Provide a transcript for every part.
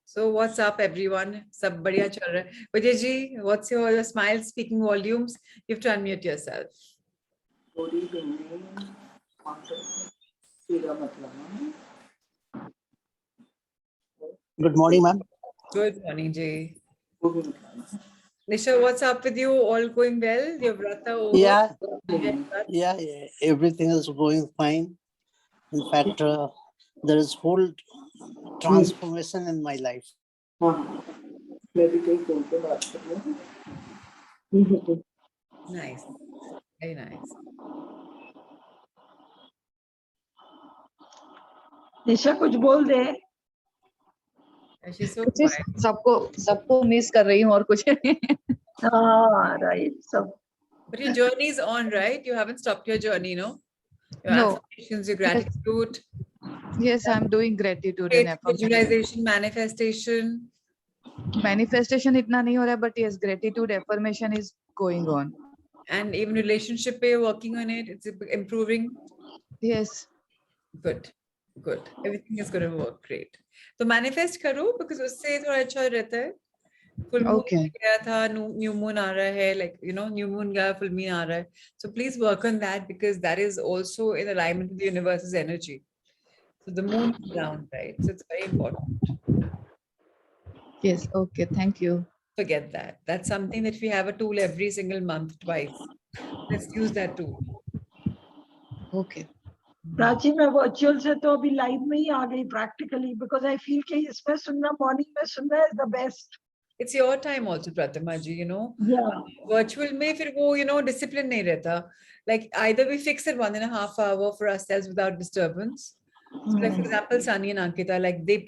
So what's up, everyone? Sab badhiya chal raha hai. Vijay ji, what's your smile speaking volumes? You have to unmute yourself. Good evening. Good morning, ma'am. Good morning, Jay. Nisha, what's up with you? All going well? Your vrata over? Yeah, everything is going fine. In fact, there is whole transformation in my life. Nice. Very nice. निशा कुछ बोल दे. She's so quiet. सबको miss कर रही हूँ और कुछ नहीं. Right. So, But your journey is on, right? You haven't stopped your journey, no? Your No. affirmations, your gratitude. Yes, I'm doing gratitude and affirmation. Visualization, manifestation. Manifestation इतना नहीं हो रहा है, but yes, gratitude affirmation is going on. And even relationship, you're working on it. It's improving. Yes. Good. Good. Everything is going to work great. So manifest करो because उससे थोड़ा अच्छा रहता है. Full moon गया था, new moon आ रहा है, like new moon गया, full moon आ रहा है. So please work on that because that is also in alignment with the universe's energy. So the moon is round, right? So it's very important. Yes. Okay. Thank you. Forget that. That's something that we have a tool every single month, twice. Let's use that tool. Okay. Prachi मैं virtual से तो अभी live में ही आ गई practically because I feel कि इसमें सुनना morning में सुनना is the best. It's your time also, Pratima ji, Yeah. Virtual में फिर वो, discipline नहीं रहता. Like either we fix it 1.5 hours for ourselves without disturbance. So like for example, Sani and Ankita, like they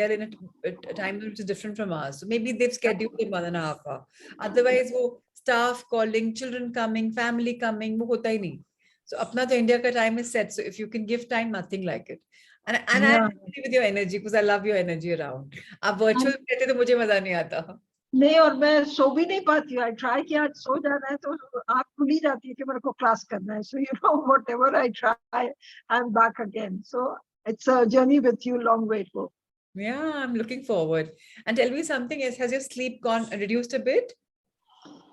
are in a time which is different from ours. So maybe they've scheduled in 1.5 hours. Otherwise, wo staff calling, children coming, family coming, wo hota hi nahi. So apna to India ka time is set. So if you can give time, nothing like it. And I agree with your energy because I love your energy around. आप virtual कहते तो मुझे मजा नहीं आता. नहीं और मैं सो भी नहीं पाती हूँ. I try कि आज सो जाना है तो आँख खुल ही जाती है कि मेरे को क्लास करना है. So whatever I try, I'm back again. So it's a journey with you, long way to go. Yeah, I'm looking forward. And tell me something else. Has your sleep gone reduced a bit?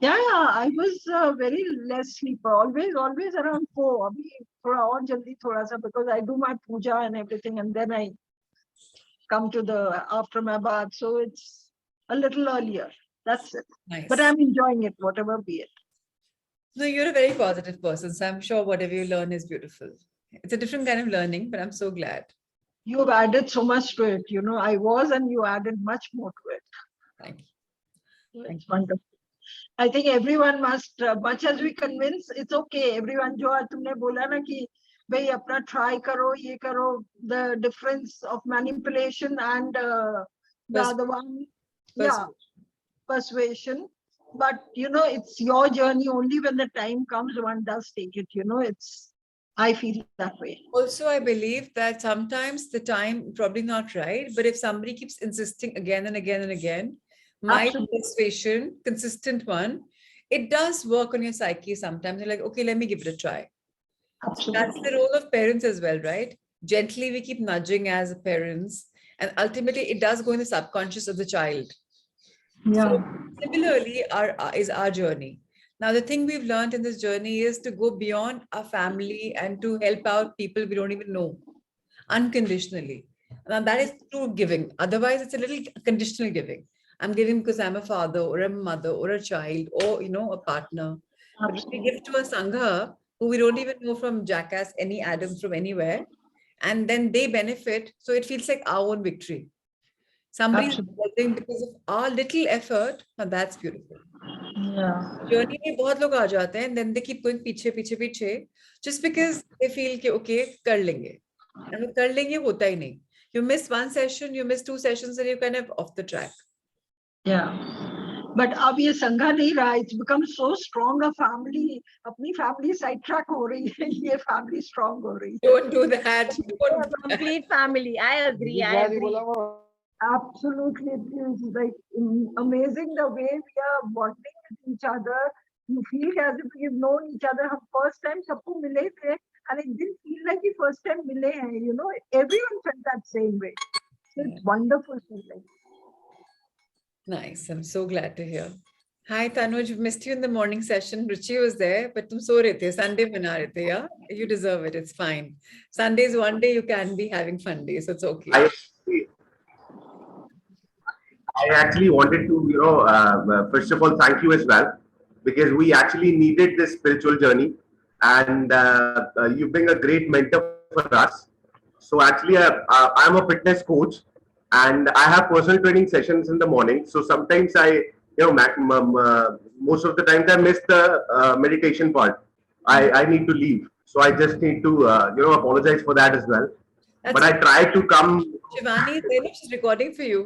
Yeah, I was very less sleeper. Always around 4. अभी थोड़ा और जल्दी थोड़ा सा because I do my puja and everything and then I come to the after my bath. So it's a little earlier. That's it. Nice. But I'm enjoying it, whatever be it. No, you're a very positive person. So I'm sure whatever you learn is beautiful. It's a different kind of learning, but I'm so glad. You've added so much to it. I was and you added much more to it. Thank you. It's wonderful. I think everyone must, much as we convince, it's okay. Everyone, जो आज तुमने बोला ना कि भाई अपना try करो, ये करो, the difference of manipulation and the other one, persuasion. But it's your journey. Only when the time comes, one does take it. I feel that way. Also, I believe that sometimes the time probably not right, but if somebody keeps insisting again and again and again, my persuasion, consistent one, it does work on your psyche sometimes. You're like, okay, let me give it a try. Absolutely. That's the role of parents as well, right? Gently, we keep nudging as parents, and ultimately, it does go in the subconscious of the child. Yeah. So similarly, is our journey. Now, the thing we've learned in this journey is to go beyond our family and to help out people we don't even know unconditionally. Now, that is true giving. Otherwise, it's a little conditional giving. I'm giving because I'm a father or a mother or a child or, a partner. But if we give to a Sangha who we don't even know from Jackass, any Adam from anywhere, and then they benefit, so it feels like our own victory. Somebody's helping because of our little effort. Now that's beautiful. Yeah. Journey में बहुत लोग आ जाते हैं, and then they keep going पीछे, just because they feel कि okay कर लेंगे, and वो कर लेंगे होता ही नहीं. You miss one session, you miss 2 sessions, and you're kind of off the track. Yeah. But अब ये संघा नहीं रहा. It's become so strong a family. अपनी family sidetrack हो रही है. ये family strong हो रही है. Don't do that. Complete family. I agree. Absolutely, it is like amazing the way we are bonding with each other. You feel as if we've known each other. हम first time सबको मिले थे, and it didn't feel like we first time mile hain, you know, everyone felt that same way. So it's wonderful feeling. Nice. I'm so glad to hear. Hi, Tanuj. Missed you in the morning session. Ruchi was there, but tum so rahe the. Sunday mana rahe the, yeah? You deserve it. It's fine. Sunday is one day you can be having fun days. So it's okay. I actually wanted to, first of all, thank you as well, because we actually needed this spiritual journey, and you've been a great mentor for us. So actually, I'm a fitness coach, and I have personal training sessions in the morning. So sometimes most of the times I miss the meditation part. I need to leave, so I just need to, apologize for that as well. That's But I try to come. Shivani is there. She's recording for you.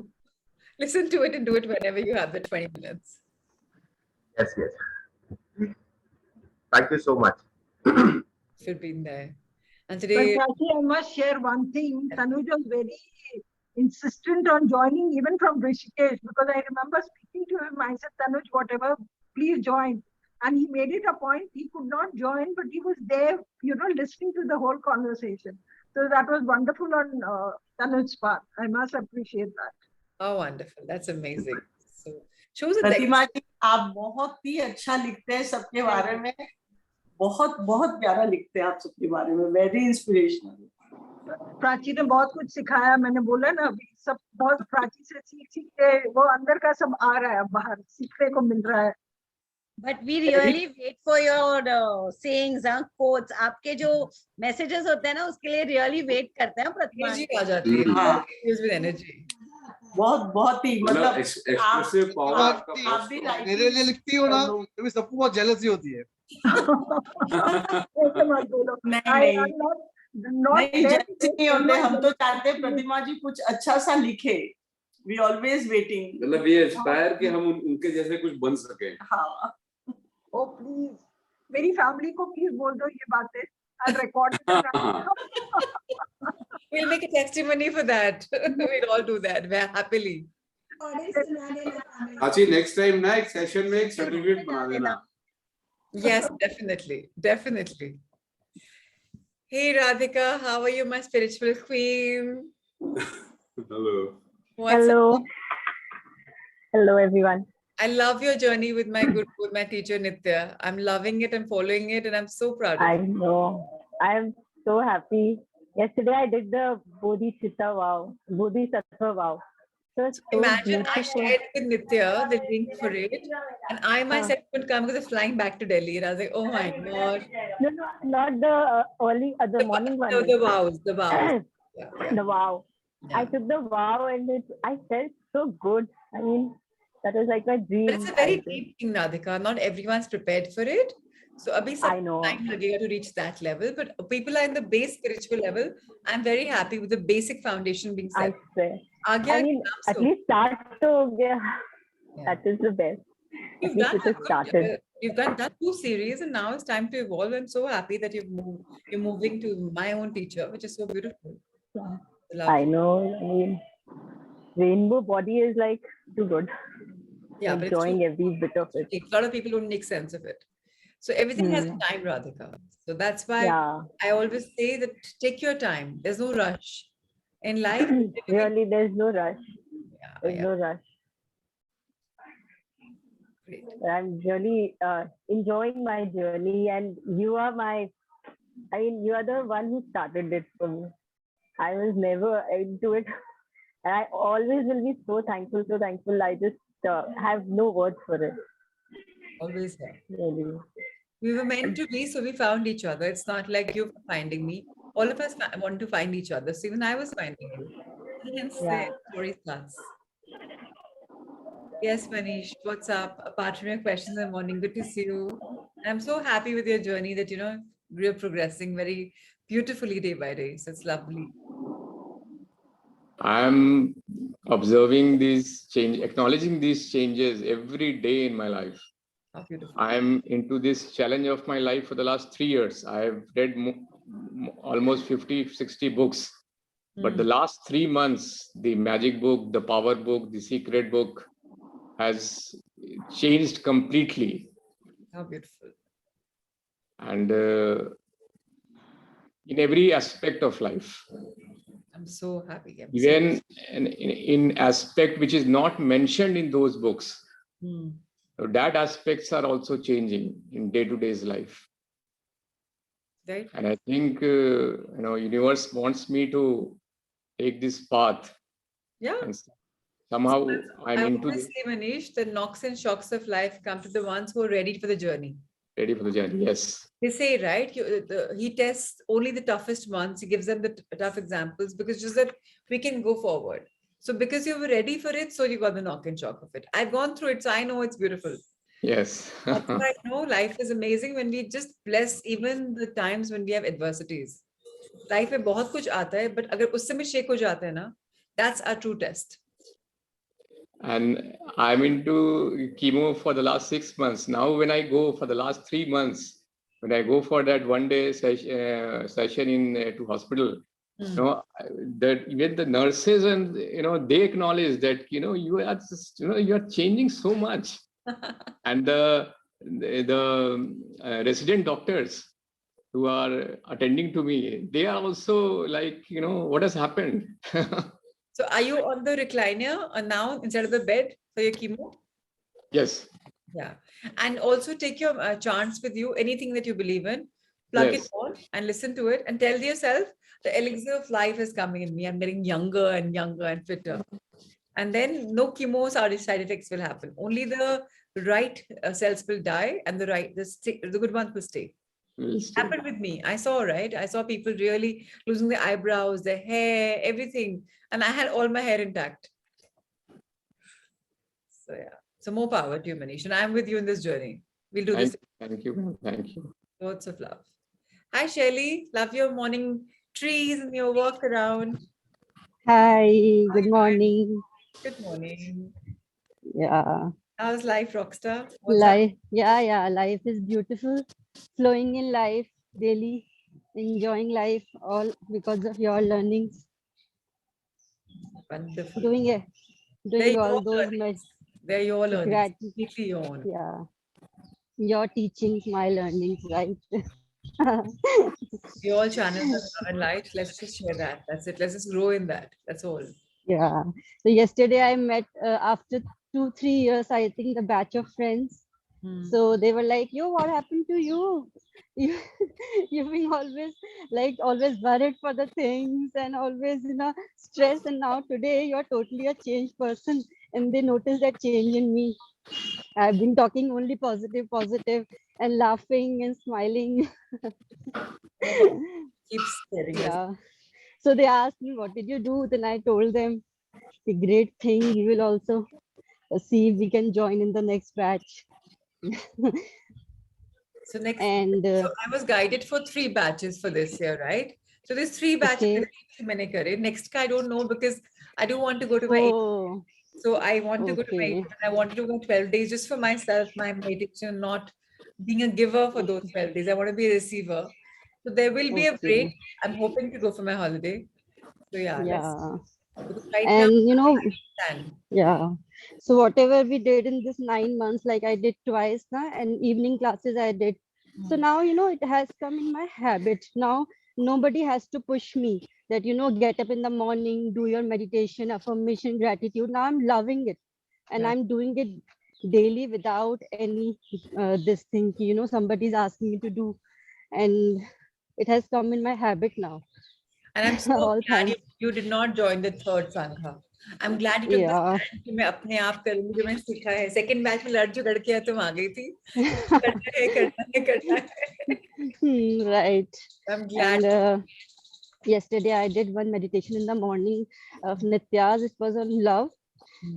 Listen to it and do it whenever you have the 20 minutes. Yes, yes. Thank you so much. For being there. And But today, Prachi, I must share one thing. Tanuj was very insistent on joining even from Rishikesh, because I remember speaking to him. I said, Tanuj, whatever, please join. And he made it a point. He could not join, but he was there, you know, listening to the whole conversation. So that was wonderful on Tanuj's part. I must appreciate that. oh, wonderful. That's amazing. So, shows a प्रतिमा जी, आप बहुत ही अच्छा लिखते हैं सबके बारे में, बहुत बहुत प्यारा लिखते हैं आप सबके बारे में, वेरी इंस्पिरेशनल। प्राची ने बहुत कुछ सिखाया, मैंने बोला ना अभी सब बहुत प्राची से सीख सीख के वो अंदर का सब आ रहा है, बाहर सीखने को मिल रहा है। But we really wait for your sayings, quotes. आपके जो messages होते हैं ना, उसके लिए really wait करते हैं प्रतिमा। energy आ जाती है. हाँ। Fused with energy. बहुत ही मतलब एक्सप्रेसिव पावर आपका आप भी मेरे लिए लिखती हो ना, कभी सबको बहुत जेलसी होती है। ऐसे मत बोलो। नहीं I'm not नहीं, जैसे नहीं होते, हम तो चाहते हैं प्रतिमा जी कुछ अच्छा सा लिखे। We always waiting। मतलब ये इंस्पायर कि हम उनके जैसे कुछ बन सके। हाँ। Oh please, मेरी फैमिली को प्लीज बोल दो ये बातें। I'll record it. We'll make a testimony for that. We'll all do that. We're happily. अच्छी नेक्स्ट टाइम ना एक सेशन में एक सर्टिफिकेट बना देना। Yes, definitely. Definitely. Hey Radhika, how are you, my spiritual queen? Hello. What's Hello. up? Hello, everyone. I love your journey with my with my teacher Nitya. I'm loving it and following it, and I'm so proud of I you. know. I'm so happy. Yesterday, I did the Bodhisattva vow. So it's so Imagine I beautiful. shared with Nitya the link for it, and I myself could come because I'm flying back to Delhi, and I was like, oh my god. No, not the the morning one. No, the vows, the vows. Yeah, yeah, The vow. yeah. I took the vow and I felt so good. I mean, that was like my dream. But it's a very I did. deep thing, Radhika. Not everyone's prepared for it. So abhi I some know. time lagega to reach that level. But people are in the base spiritual level. I'm very happy with the basic foundation being I set. swear. Aage I aage mean, naam at so. least start to Yeah. that is the best. You've At least done it has started. you've done 2 series, and now it's time to evolve. I'm so happy that you're moving to my own teacher, which is so beautiful. Yeah. Love I it. know. I mean, rainbow body is like too good. Yeah, but it's Enjoying too- every bit of it. a lot of people don't make sense of it. So everything has a Hmm. time, Radhika. So that's why Yeah. I always say that take your time. There's no rush. In life, Really, there's no rush. yeah, There's yeah, no rush. great. I'm really enjoying my journey, and you are you are the one who started it for me. I was never into it, and I always will be so thankful, so thankful. I just have no words for it. Always there. Really. We were meant to be, so we found each other. It's not like you finding me. All of us want to find each other. So even I was finding you. And hence Yeah. the story starts. Yes, Manish, what's up? Apart from your questions in the morning, good to see you. I'm so happy with your journey that, you're progressing very beautifully day by day. So it's lovely. I'm observing these change, acknowledging these changes every day in my life. How beautiful. I'm into this challenge of my life for the last 3 years. I've read almost 50, 60 books. But the last 3 months, the magic book, the power book, the secret book has changed completely. How beautiful. And in every aspect of life. I'm so happy. I'm so Even in aspect which is not mentioned in those books. Hmm. So that aspects are also changing in day-to-day's life. Right. And I think, universe wants me to take this path. Yeah. And somehow I'm I into always say, Manish, the knocks and shocks of life come to the ones who are ready for the journey. ready for the journey. Yes. They say, right? He tests only the toughest ones. He gives them the tough examples because just that we can go forward. So because you were ready for it, so you got the knock and shock of it. I've gone through it, so I know it's beautiful. Yes. That's why I know life is amazing when we just bless even the times when we have adversities. Life में बहुत कुछ आता है, but अगर उस समय shake हो जाते हैं ना, that's our true test. And I'm into chemo for the last 6 months. Now, when I go for the last 3 months, when I go for that one-day session in to hospital, that even the nurses and they acknowledge that you are just, you are changing so much, and the resident doctors who are attending to me, they are also like, what has happened. So are you on the recliner now instead of the bed for your chemo? Yes. Yeah. And also take your chants with you, anything that you believe in, plug it Yes. on and listen to it and tell yourself the elixir of life is coming in me. I'm getting younger and fitter. And then no chemo side effects will happen. Only the right cells will die and the good ones will stay. Happened with me. I saw, right? I saw people really losing their eyebrows, their hair, everything. And I had all my hair intact. So yeah. So more power to you, Manish. And I'm with you in this journey. We'll do this. Thank you. Ma'am. Thank you. Lots of love. Hi, Shelly. Love your morning trees and your walk around. Hi, good morning. Good morning. Yeah, How's life, Rockstar? What's up? life, yeah, life is beautiful. Flowing in life daily, enjoying life all because of your learnings. Wonderful. Doing it, They're doing your all those learnings. They're your learnings. gratitude. Completely your own. Yeah, your teachings, my learnings, right? We all channels of love and light. Let's just share that. That's it. Let's just grow in that. That's all. Yeah. So yesterday I met after 2-3 years, I think, the batch of friends. So they were like, "Yo, what happened to you? You you've been always worried for the things and always stressed, and now today you're totally a changed person." And they noticed that change in me. I've been talking only positive, and laughing and smiling. Keeps sharing us. Yeah. So they asked me, "What did you do?" Then I told them, "The great thing, you will also see if we can join in the next batch." So next, And so I was guided for 3 batches for this year, right? So there's 3 batches. okay. Next, I don't know because I don't want to go to my. Oh, So I want to go to my. okay. I want to do my 12 days just for myself, my meditation, not being a giver for those 12 days. I want to be a receiver. So there will be a Okay. break. I'm hoping to go for my holiday. So yeah, Yeah. because right now, And I understand. yeah. So whatever we did in this 9 months, like I did twice, and evening classes I did. So now, it has come in my habit. Now nobody has to push me that, get up in the morning, do your meditation, affirmation, gratitude. Now I'm loving it. And Yeah. I'm doing it daily without any this thing, somebody's asking me to do. And it has come in my habit now. And I'm so All glad thanks. you did not join the 3rd Sangha. I'm glad you took the Yeah. stand कि मैं अपने आप करूंगी जो मैंने सीखा है. Second batch में लड़के आए तुम आ गई थी. करना है. Right. I'm glad. And yesterday I did one meditation in the morning of Nitya's. It was on love.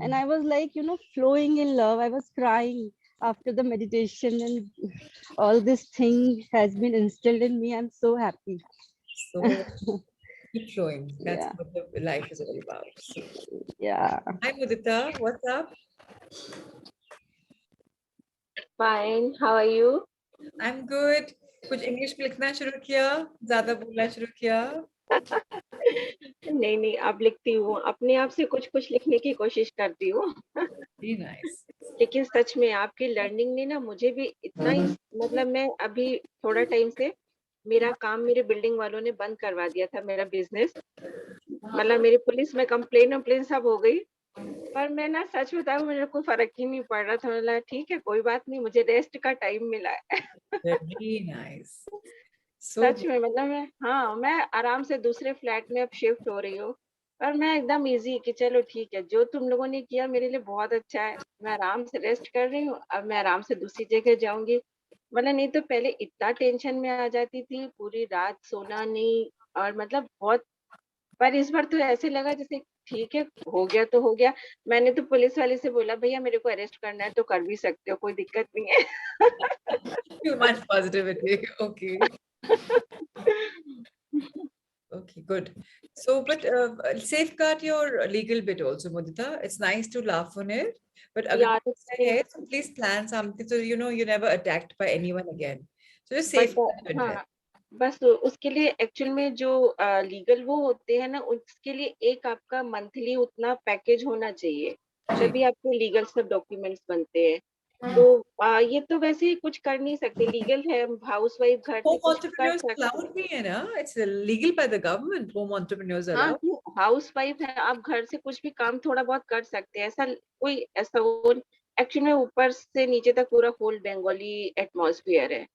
And I was like, flowing in love. I was crying after the meditation, and all this thing has been instilled in me. I'm so happy. So keep flowing. That's Yeah. what the life is all about. So. Yeah. Hi Mudita, what's up? Fine. How are you? I'm good. कुछ English में लिखना शुरू किया, ज्यादा बोलना शुरू किया. नहीं अब लिखती हूँ, अपने आप से कुछ लिखने की कोशिश करती हूँ. Very nice. लेकिन सच में आपकी लर्निंग ने ना मुझे भी इतना ही, मतलब मैं अभी थोड़ा टाइम से मेरा काम मेरे बिल्डिंग वालों ने बंद करवा दिया था, मेरा बिजनेस। मतलब मेरी पुलिस में कंप्लेन सब हो गई, पर मैं ना सच बताऊं मुझे कोई फर्क ही नहीं पड़ रहा था। मुझे लगा ठीक है, कोई बात नहीं, मुझे रेस्ट का टाइम मिला है। Very nice. So सच में मतलब मैं आराम से दूसरे फ्लैट में अब शिफ्ट हो रही हूँ। पर मैं एकदम इजी कि चलो ठीक है, जो तुम लोगों ने किया मेरे लिए बहुत अच्छा है, मैं आराम से रेस्ट कर रही हूँ, अब मैं आराम से दूसरी जगह जाऊंगी। मतलब नहीं तो पहले इतना टेंशन में आ जाती थी, पूरी रात सोना नहीं, और मतलब बहुत। पर इस बार तो ऐसे लगा जैसे ठीक है, हो गया तो हो गया। मैंने तो पुलिस वाले से बोला, भैया मेरे को अरेस्ट करना है तो कर भी सकते हो, कोई दिक्कत नहीं है। too much positivity. Okay. Okay, good. So, but safeguard your legal bit also, Mudita. It's nice to laugh on it, but agar यार कुछ है, so please plan something so you know you're never attacked by anyone again. So just but safeguard it. हाँ, बस उसके लिए actual में जो legal वो होते हैं ना, उसके लिए एक आपका मंथली उतना पैकेज होना चाहिए, तभी आपके लीगल सब डॉक्यूमेंट्स बनते हैं। तो ये तो वैसे ही कुछ कर नहीं सकते, लीगल है, हाउस वाइफ घर से Home कुछ भी कर entrepreneurs सकते। allowed me, है ना? It's legal by the government. Home entrepreneurs हाँ, allowed. हाउस वाइफ है, आप घर से कुछ भी काम थोड़ा बहुत कर सकते हैं, ऐसा कोई ऐसा वो एक्चुअल में ऊपर से नीचे तक पूरा होल बंगाली एटमॉस्फेयर है।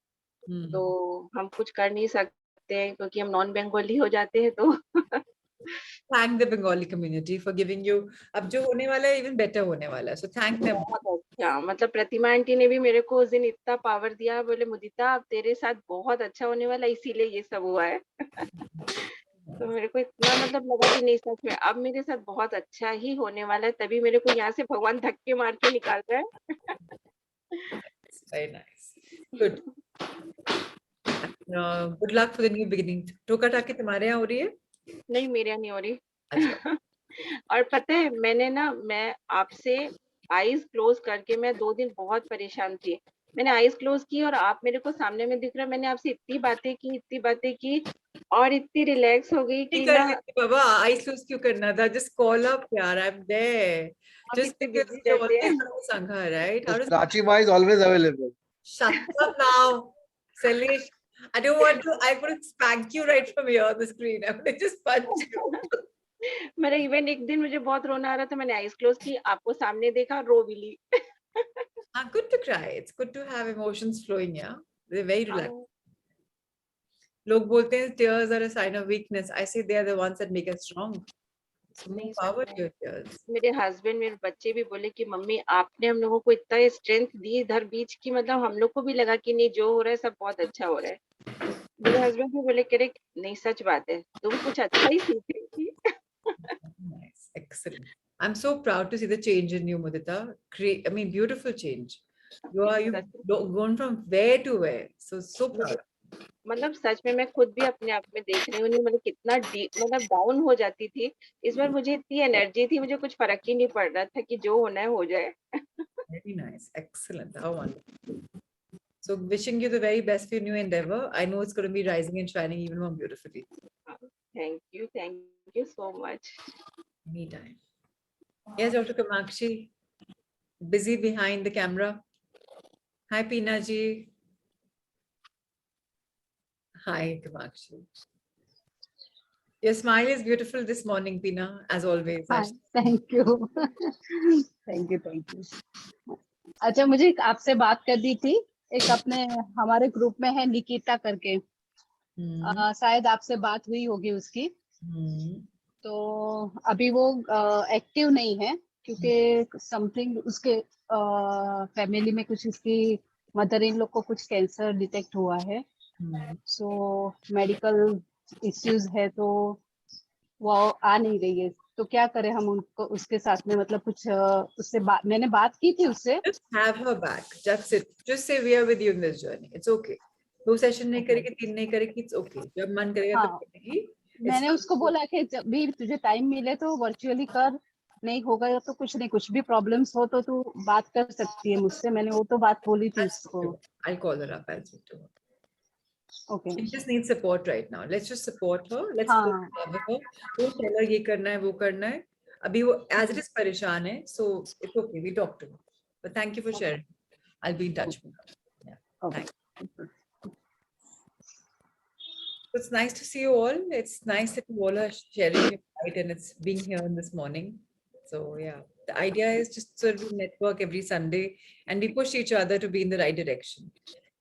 तो हम कुछ कर नहीं सकते हैं क्योंकि हम नॉन बंगाली हो जाते हैं तो। Thank the Bengali community for giving you. अब जो होने वाला है even better होने वाला है. So thank them. बहुत अच्छा, मतलब प्रतिमा आंटी ने भी मेरे को उस दिन इतना पावर दिया, बोले मुदिता अब तेरे साथ बहुत अच्छा होने वाला है, इसीलिए ये सब हुआ है। तो मेरे को इतना मतलब लगा कि नहीं सच में अब मेरे साथ बहुत अच्छा ही होने वाला है, तभी मेरे को यहाँ से भगवान धक्के मार के निकाल रहा है। Very nice. Good. Good luck for the new beginning. टोका टाकी तुम्हारे यहाँ हो रही है? नहीं, मेरे यहाँ नहीं हो रही। अच्छा. और पता है मैं आपसे आईज क्लोज करके मैं 2 दिन बहुत परेशान थी। मैंने आईज क्लोज की और आप मेरे को सामने में दिख रहा है, मैंने आपसे इतनी बातें की और इतनी रिलैक्स हो गई कि कर ना। सकते बाबा, आइस लूज क्यों करना था? Just call up, यार. I'm there. आप Just इतने because बिजी we रहते always हैं। have a Sangha, right? How does Prachi Ma is always available. shut up now, Salish? I don't want to. I could spank you right from here on the screen. I would just punch you. मेरा even एक दिन मुझे बहुत रोना आ रहा था, मैंने eyes close की, आपको सामने देखा, रो भी ली। Good to cry. It's good to have emotions flowing. Yeah, they're very relaxed. लोग बोलते हैं tears are a sign of weakness. I say they are the ones that make us strong. So more power to your tears. मेरे husband मेरे बच्चे भी बोले कि mummy आपने हम लोगों को इतना स्ट्रेंथ दी इधर बीच की, मतलब हम लोग को भी लगा कि नहीं जो हो रहा है सब बहुत अच्छा हो रहा है। मेरे हस्बैंड भी बोले कह रहे नहीं सच बात है, तुम कुछ अच्छा ही सीख रही थी। Nice, excellent. I'm so proud to see the change in you, Mudita. Great, I mean, beautiful change. You've gone from where to where. So proud. मतलब सच में मैं खुद भी अपने आप में देख रही हूँ, मतलब कितना मतलब डाउन हो जाती थी। इस बार मुझे इतनी एनर्जी थी, मुझे कुछ फर्क ही नहीं पड़ रहा था कि जो होना है हो जाए। Very nice, excellent. How wonderful. So wishing you the very best for your new endeavor. I know it's going to be rising and shining even more beautifully. Thank you so much. Anytime. Yes, Dr. Kamakshi, busy behind the camera. Hi, Peena ji. Hi, Kamakshi. Your smile is beautiful this morning, Peena, as always. Hi, thank you. Thank you. अच्छा, मुझे एक आपसे बात करनी थी। एक अपने हमारे ग्रुप में है निकिता करके, शायद आपसे बात हुई होगी उसकी। तो अभी वो एक्टिव नहीं है क्योंकि समथिंग उसके फैमिली में कुछ, उसकी मदर इन लोग को कुछ कैंसर डिटेक्ट हुआ है। सो मेडिकल इश्यूज है, तो वो आ नहीं रही है। तो क्या करें हम उनको, उसके साथ में मतलब कुछ उससे मैंने बात की थी उससे। Just have her back. That's it. Just say we are with you in this journey. It's okay. 2 session नहीं करेगी, 3 नहीं करेगी, it's okay. जब मन करेगा तब करेगी। मैंने उसको बोला कि जब भी तुझे टाइम मिले तो वर्चुअली कर, नहीं होगा तो कुछ नहीं, कुछ भी प्रॉब्लम्स हो तो तू बात कर सकती है मुझसे। मैंने वो तो बात बोली थी उसको। I'll call her up. I'll speak to her. Okay. She just needs support right now. Let's just support her. Let's love her. Don't tell her ये करना है, वो करना है. अभी वो as it is परेशान है, so it's okay. We talk to her. But thank you for sharing. I'll be in touch with her. Yeah. Okay. Thanks. It's nice to see you all. It's nice that you all are sharing your light and it's being here this morning. So yeah, the idea is just sort of network every Sunday and we push each other to be in the right direction.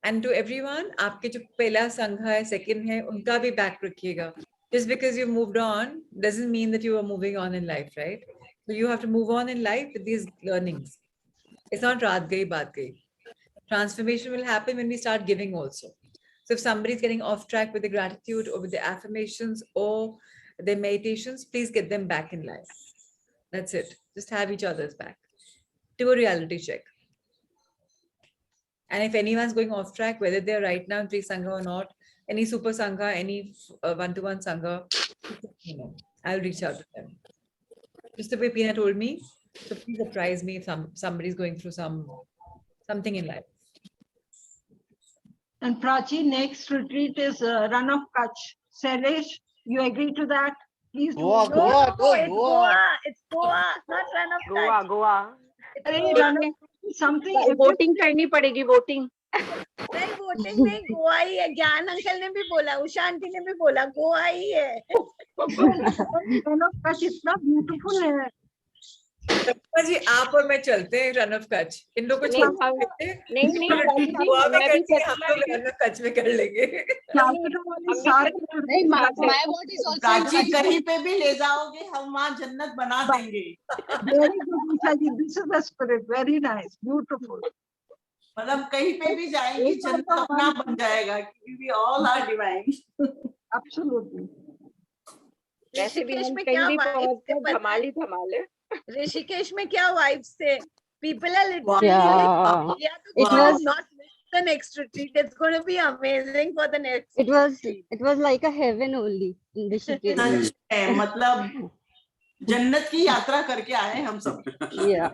And to everyone, आपके जो पहला संघ है, second है, उनका भी back रखिएगा. Just because you moved on doesn't mean that you are moving on in life, right? So you have to move on in life with these learnings. It's not raat gayi, baat gayi. Transformation will happen when we start giving also. So if somebody's getting off track with the gratitude or with the affirmations or their meditations, please get them back in life. That's it. Just have each other's back. Do a reality check. And if anyone's going off track, whether they're right now in Tri Sangha or not, any Super Sangha, any one-to-one Sangha, you know, I'll reach out to them. Just the way Peena told me, so please surprise me if somebody's going through something in life. And Prachi, next retreat is Run of Kutch. Sailesh, you agree to that? Please do. Goa, No, Goa, no, it's Goa. Goa. It's Goa, not Run of Kutch. Goa. Hey, Run of Kutch, something. Voting करनी पड़ेगी voting. नहीं voting नहीं गोवा ही है. ज्ञान uncle ने भी बोला, Usha aunty ने भी बोला, गोवा ही है. Run of Kutch इतना beautiful है. सपना जी आप और मैं चलते हैं रन ऑफ कच्छ. इन लोगों को छोड़ देते हैं. नहीं गोवा में करते हैं, हम लोग रन ऑफ कच्छ में कर लेंगे. प्राची कहीं पे भी ले जाओगे हम वहाँ जन्नत बना देंगे. Very good, Usha ji. This is the spirit. Very nice, beautiful. मतलब कहीं पे भी जाएंगे जन्नत अपना बन जाएगा क्योंकि we all are divine. Absolutely. Rishikesh में क्या धमाल है. ऋषिकेश में क्या वाइब्स थे. People are literally Yeah. like, yeah, It was- not miss the next retreat. It's going to be amazing for the next. It was like a heaven only in Rishikesh. सच है, मतलब जन्नत की यात्रा करके आए हम सब. Yeah.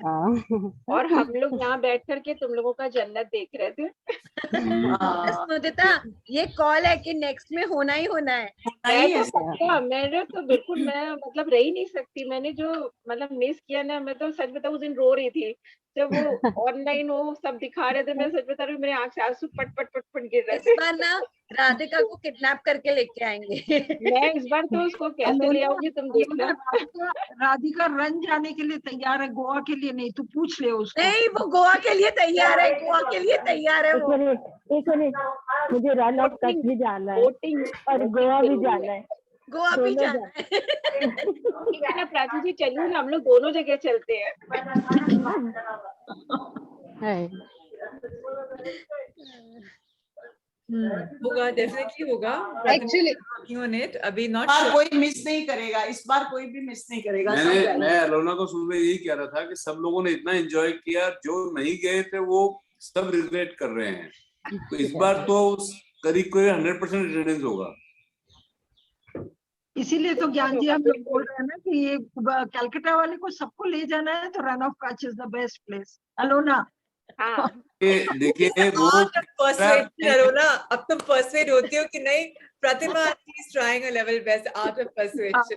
और हम लोग यहाँ बैठ करके तुम लोगों का जन्नत देख रहे थे. स्मृतिता, ये कॉल है कि नेक्स्ट में होना ही होना है. मैंने तो बिल्कुल मैं मतलब रह ही नहीं सकती. मैंने जो मतलब मिस किया ना, मैं तो सच बताऊं उस दिन रो रही थी जब वो ऑनलाइन वो सब दिखा रहे थे. मैं सच बता रही हूँ, मेरे आंख से आंसू पट पट पट पट गिर रहे थे. इस बार ना राधिका को किडनैप करके लेके आएंगे. मैं इस बार तो उसको कैसे ले आऊंगी तुम देखना. राधिका रन जाने के लिए तैयार है, गोवा के लिए नहीं. तू पूछ ले उसको. नहीं, वो गोवा के लिए तैयार है. गोवा के लिए तैयार है वो. एक मिनट, मुझे रन ऑफ कच्छ भी जाना है और गोवा भी जाना है. गोवा भी जाना है. प्राची जी चलिए ना, हम लोग दोनों जगह चलते हैं. होगा, डेफिनेटली होगा. Actually- on it, अभी not बार sure. कोई मिस नहीं करेगा. इस बार कोई भी मिस नहीं करेगा. सब जाएंगे. मैं अलोना को सुबह यही कह रहा था कि सब लोगों ने इतना एंजॉय किया, जो नहीं गए थे वो सब रिग्रेट कर रहे हैं. तो इस बार तो करीब कोई 100% अटेंडेंस होगा. इसीलिए तो ज्ञान जी हम लोग बोल रहे हैं ना कि ये कलकत्ता वाले को सबको ले जाना है तो run of Kutch is the best place. Alona. देखिए वो persuade करो ना. अब तुम persuade होती हो कि नहीं. प्रतिमा is trying a level best art of persuasion.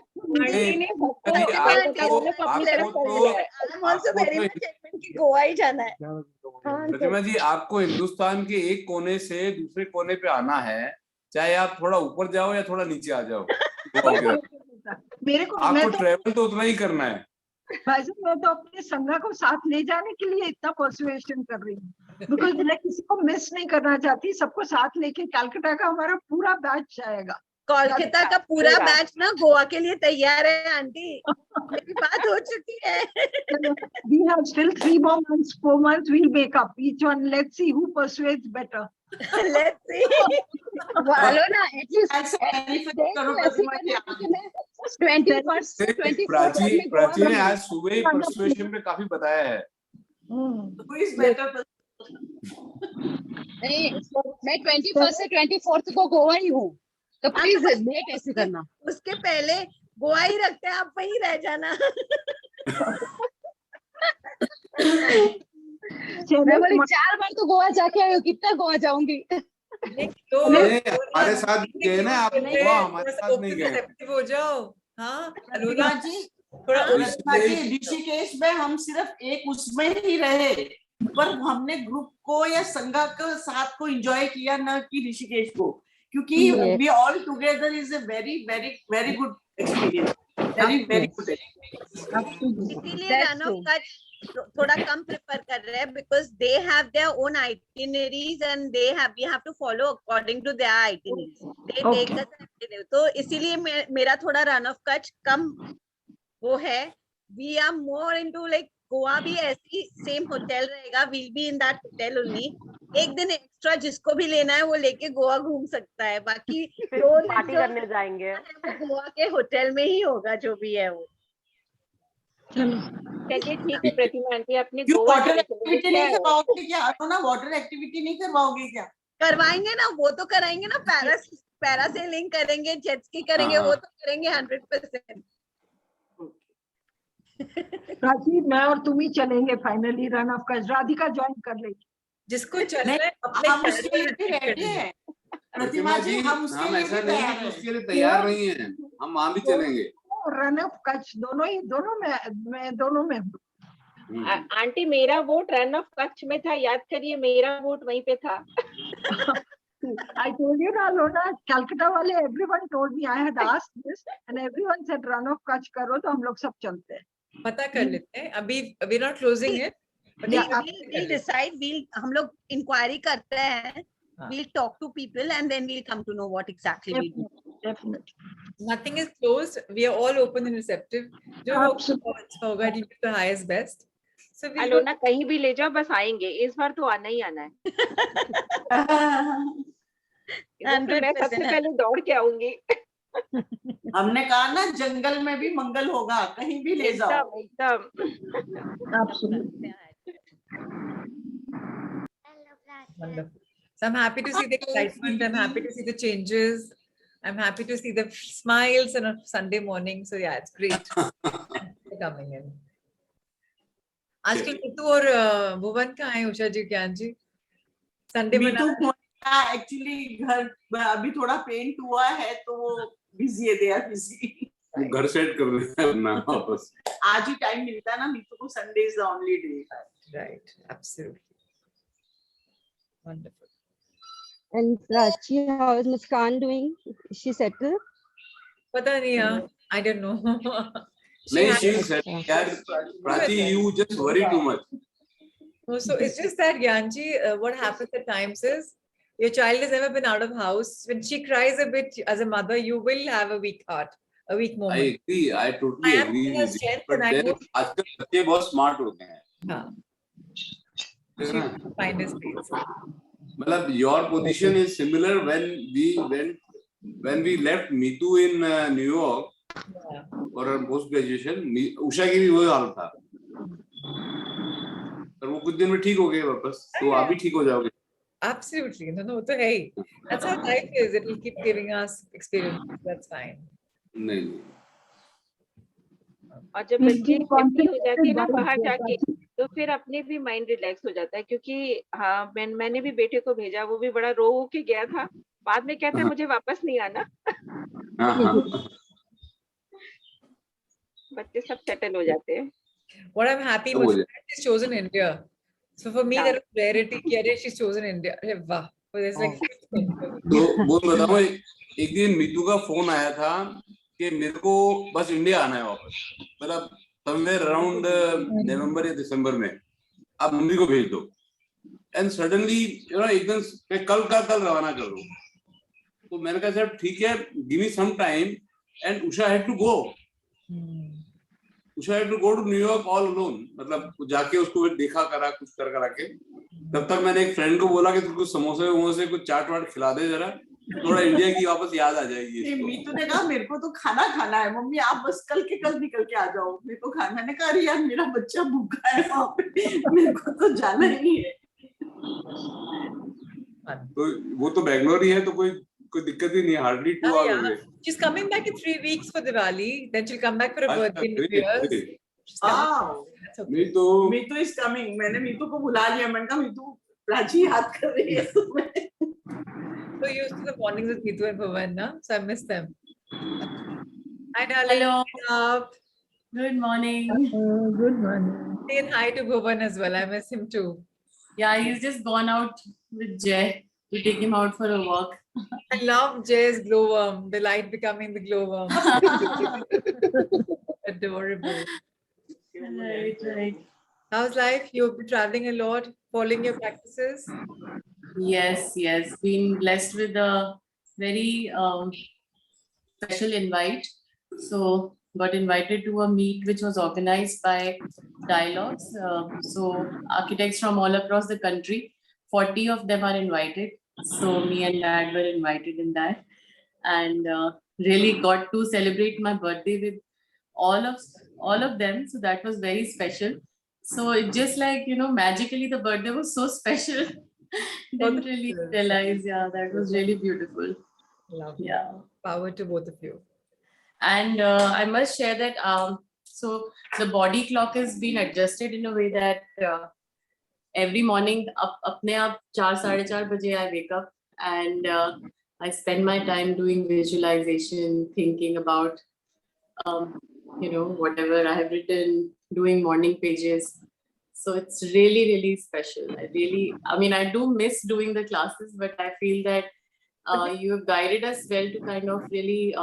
Goa ही जाना है. प्रतिमा जी, आपको हिंदुस्तान के एक कोने से दूसरे कोने पे आना है, चाहे आप थोड़ा ऊपर जाओ या थोड़ा नीचे आ जाओ. मेरे को आपको ट्रेवल तो उतना ही करना है. भाई साहब, मैं तो अपने संघा को साथ ले जाने के लिए इतना परसुएशन कर रही हूँ, बिकॉज मैं किसी को मिस नहीं करना चाहती. सबको साथ लेके कलकत्ता का हमारा पूरा बैच जाएगा. कोलकाता का पूरा बैच ना गोवा के लिए तैयार है आंटी. मेरी बात हो चुकी है. We have still 3 more months, 4 months. We'll make up each one. Let's see who persuades better. Let's see. Alona, at least 21st, 24th. Prachi ने आज सुबह ही परसुएशन पे काफी बताया है. Who is better? नहीं, मैं 21st से 24th को गोवा ही हूँ, तो प्लीज डेट ऐसे करना. उसके पहले गोवा ही रखते हैं, आप वहीं रह जाना. मैं बोली 4 बार तो गोवा जाके आई हूँ, कितना गोवा जाऊंगी. हमारे साथ गए ना आप, गोवा हमारे साथ नहीं गए. हो जाओ. हाँ अनुराग जी, थोड़ा ऋषिकेश में हम सिर्फ एक उसमें ही रहे, पर हमने ग्रुप को या संघा के साथ को एंजॉय किया, ना कि ऋषिकेश को. क्योंकि Yes. we all together is a very very good experience. Very good experience. इसीलिए रन ऑफ कच्छ थोड़ा कम प्रेफर कर रहे हैं because they have their own itineraries and they have we have to follow according to their itineraries they take us तो इसीलिए मेरा थोड़ा रन ऑफ कच्छ कम वो है we are more into like Goa भी ऐसी सेम होटल रहेगा will be in that hotel only एक दिन एक्स्ट्रा जिसको भी लेना है वो लेके गोवा घूम सकता है बाकी पार्टी करने जाएंगे गोवा के होटल में ही होगा जो भी है वो चलिए ठीक है प्रतिमा आंटी अपनी क्यों गोवा वाटर जाने के लिए एक्टिविटी क्या नहीं है? करवाओगे क्या? ना वाटर एक्टिविटी नहीं करवाओगे क्या? करवाएंगे ना वो तो कराएंगे ना पैरासेलिंग करेंगे जेट स्की करेंगे वो तो करेंगे 100%। प्राची मैं और तुम ही चलेंगे finally run of Kutch Radhika join कर लेगी जिसको चलना है हम उसके लिए भी रेडी हैं प्रतिमा जी, हम उसके हम लिए ऐसा भी नहीं तैयार है हैं। उसके लिए तैयार नहीं है, हम वहां भी चलेंगे। रन ऑफ कच्छ दोनों में दोनों में आंटी मेरा वोट रन ऑफ कच्छ में था, याद करिए मेरा वोट वहीं पे था। I told you ना लोना कलकत्ता वाले everyone told me I had asked this and everyone said run of Kutch करो तो हम लोग सब चलते हैं पता कर लेते हैं अभी we not closing it we'll decide हम लोग इंक्वायरी करते हैं we'll talk to people and then we'll come to know what exactly we do. Definitely. Nothing is closed. We are all open and receptive. जो होगा give it the highest best. So we Alona कहीं भी ले जाओ बस आएंगे, इस बार तो आना ही आना है। मैं सबसे पहले दौड़ के आऊंगी। हमने कहा ना जंगल में भी मंगल होगा, कहीं भी ले जाओ। एकदम Wonderful. So I'm happy to see the excitement. I'm happy to see the changes. I'm happy to see the smiles on a Sunday morning. So yeah, it's great. Thanks for coming in. आजकल नीतू और भुवन कहाँ है उषा जी ज्ञान जी Sunday में actually घर अभी थोड़ा paint हुआ है तो वो बिजी है, दे आर बिजी। घर सेट कर रहे हैं अपना वापस। आज ही टाइम मिलता है ना मीतू को, Sunday is the only day. Right absolutely wonderful. And Prachi, how is Muskan doing? Is she settled? पता नहीं यार, I don't know. नहीं, she is settled. यार Prachi, you just worry too much. No, so it's just that Gyanji, what happens at times is your child has never been out of house. When she cries a bit as a mother, you will have a weak heart, a weak moment. I agree. I totally I am agree in her with you. strength But and I then know आजकल बच्चे बहुत smart होते हैं। हाँ, है she ना? will find his place. मतलब your position is similar when we left Mitu in New York for her post graduation. Usha की भी वही हाल था। पर वो कुछ दिन में ठीक हो गए वापस, तो आप भी ठीक हो जाओगे। Absolutely, no, तो है ही. That's how life is. It will keep giving us experiences. That's fine. नहीं। और जब बच्चे हैप्पी हो जाती है ना बाहर जाके तो फिर अपने भी माइंड रिलैक्स हो जाता है, क्योंकि हाँ मैंने भी बेटे को भेजा, वो भी बड़ा रो के गया था, बाद में कहता है मुझे वापस नहीं आना। बच्चे सब सेटल हो जाते हैं। What I'm happy with is that she's chosen India. So for me, that was rarity. कि she's chosen India. अरे वाह, it's like. तो वो बताओ, एक दिन मीतू का फोन आया था कि मेरे को बस इंडिया आना है वापस, मतलब समवेयर अराउंड नवंबर या दिसंबर में, आप मम्मी को भेज दो। एंड सडनली एकदम मैं कल रवाना कर दूं। तो मैंने कहा सर ठीक है, give me some time. And Usha had to go, Usha had to go to New York all alone, मतलब जाके उसको देखा करा कुछ करा के। तब तक मैंने एक फ्रेंड को बोला कि तू कुछ समोसे कुछ चाट वाट खिला दे जरा, थोड़ा इंडिया की वापस याद आ जाएगी। मीतू ने कहा मेरे को तो खाना खाना है मम्मी, आप बस कल के कल निकल के आ जाओ, मेरे को खाना। मैंने कहा यार मेरा बच्चा भूखा है वहां पे, मेरे को तो जाना ही है। तो वो तो बैंगलोर ही है, तो कोई दिक्कत ही नहीं है, hardly 2 hours. She's coming back in 3 weeks for Diwali. Then she'll come back for a birthday in New Year's. Meetu is coming. मैंने मीतू को बुला लिया, मैंने कहा मीतू प्राची याद कर रही है तुम्हें। So used to the mornings with Neetu and Bhuvan, na? So I miss them. Hi, darling. Hello. What's up? Good morning. Good morning. Say hi to Bhuvan as well. I miss him too. Yeah, he's just gone out with Jay. to take him out for a walk. I love Jay's glowworm, the light becoming the glowworm. Adorable. Right. How's life? You've been traveling a lot, following your practices. Yes. Been blessed with a very special invite. So got invited to a meet which was organized by Dialogues. So architects from all across the country, 40 of them are invited. So me and Dad were invited in that, and really got to celebrate my birthday with all of them. So that was very special. So it just like, magically the birthday was so special. Didn't really realize, that was really beautiful. Lovely. Yeah. Power to both of you. And I must share that so the body clock has been adjusted in a way that every morning apne aap 4-4:30 baje I wake up, and I spend my time doing visualization, thinking about whatever I have written, doing morning pages. So it's really, really special. I do miss doing the classes, but I feel that you have guided us well to kind of really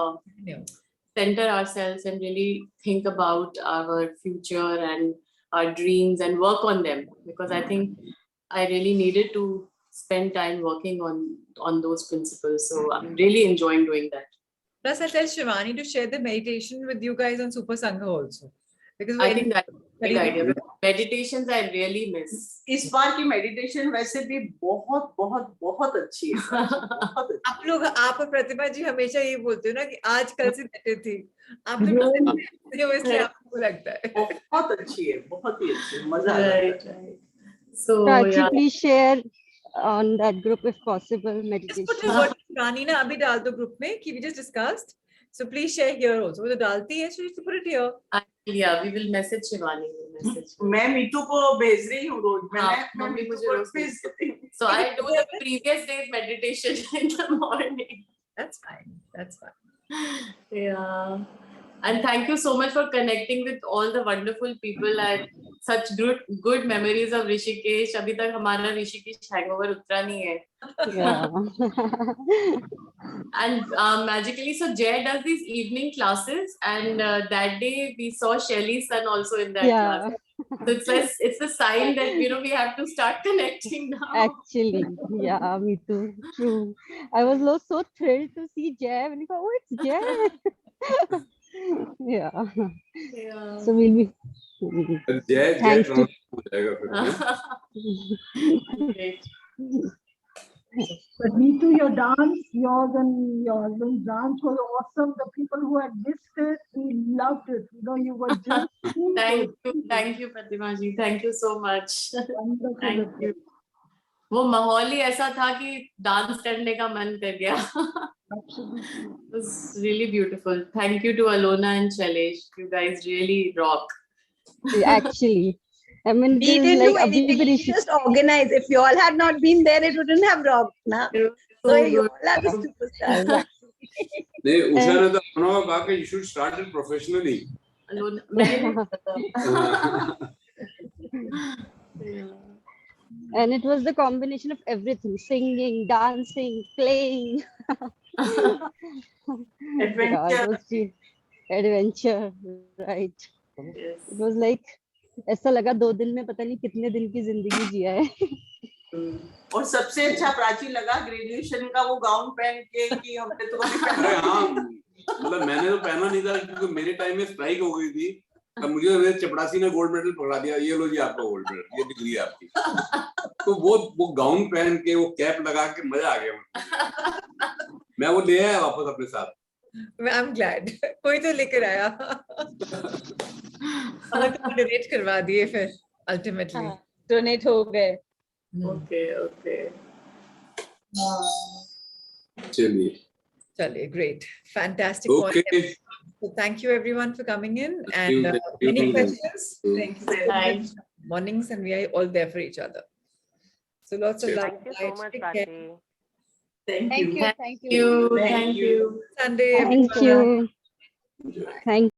center ourselves and really think about our future and our dreams and work on them, because I think I really needed to spend time working on those principles. So I'm really enjoying doing that. Plus, I'll tell Shivani to share the meditation with you guys on Super Sangha also. Because I think that's a good idea. Meditations I really miss. इस बार की meditation वैसे भी बहुत बहुत बहुत अच्छी है बहुत अच्छी। आप और प्रतिभा जी हमेशा ये बोलते हो ना कि आज कल से बेटर थी, आप लोग इसलिए आपको लगता है बहुत अच्छी है, बहुत ही अच्छी, मजा आ रहा है। So Prachi, please share on that group if possible meditation. Just put a word Shivani ना अभी डाल दो group में कि we just discussed. So please share here also. वो तो डालती है, so you put it here. Yeah, we will message Shivani. मैं मीतू को भेज रही हूँ रोज। मैं मम्मी मुझे मीतू रोज को भेज देती हूँ। So I do the previous day's meditation in the morning. That's fine. That's fine. Yeah. And thank you so much for connecting with all the wonderful people. I had such good memories of Rishikesh. अभी तक हमारा Rishikesh hangover उतरा नहीं है. Yeah. And magically, so Jay does these evening classes, and that day we saw Shelly's son also in that class. So it's a sign that we have to start connecting now. Actually, yeah, me too. True. I was so thrilled to see Jay. When you go, oh, it's Jay. Yeah. So we'll be. Thanks to. Great. But me too, your dance, yours and your husband's dance was awesome. The people who had missed it, we loved it. You were just Thank you, Pratima ji. Thank you so much. wonderful. Thank you. वो माहौल ही ऐसा था कि dance करने का मन कर गया. It was really beautiful. Thank you to Alona and Shailesh. You guys really rock. Actually. I mean, We didn't do anything. We just just organized. If you all had not been there, it wouldn't have rocked. Na? So you all are the superstars. नहीं, उषा ने तो अपना कहा कि you should start it professionally. Alona, मैंने And it was the combination of everything: singing, dancing, playing. Adventure, right? Yes. It was like ऐसा लगा 2 दिन में पता नहीं कितने दिन की जिंदगी जिया है. और सबसे अच्छा प्राची लगा ग्रेजुएशन का वो गाउन पहन के कि हमने तो कभी पहना। हाँ, मतलब मैंने तो पहना नहीं था क्योंकि मेरे टाइम में स्ट्राइक हो गई थी. तब मुझे मेरे चपड़ासी ने गोल्ड मेडल पकड़ा दिया, ये लो जी आपका गोल्ड मेडल, ये डिग्री है आपकी. तो वो गाउन पहन के वो कैप लगा के मजा आ गया मुझे. मैं वो ले आया वापस अपने साथ. I'm glad. कोई तो लेकर आया. डोनेट करवा दिए फिर अल्टीमेटली. डोनेट हो गए. Okay. चलिए, great, fantastic. Okay. Point. So thank you everyone for coming in. Thank you, And thank you. any questions? Thank you. Thanks. Mornings, and we are all there for each other. So lots of love. Thank you so much, Take care. Prachi. Thank you. Thank you. Sunday. Thank everyone. you. Thank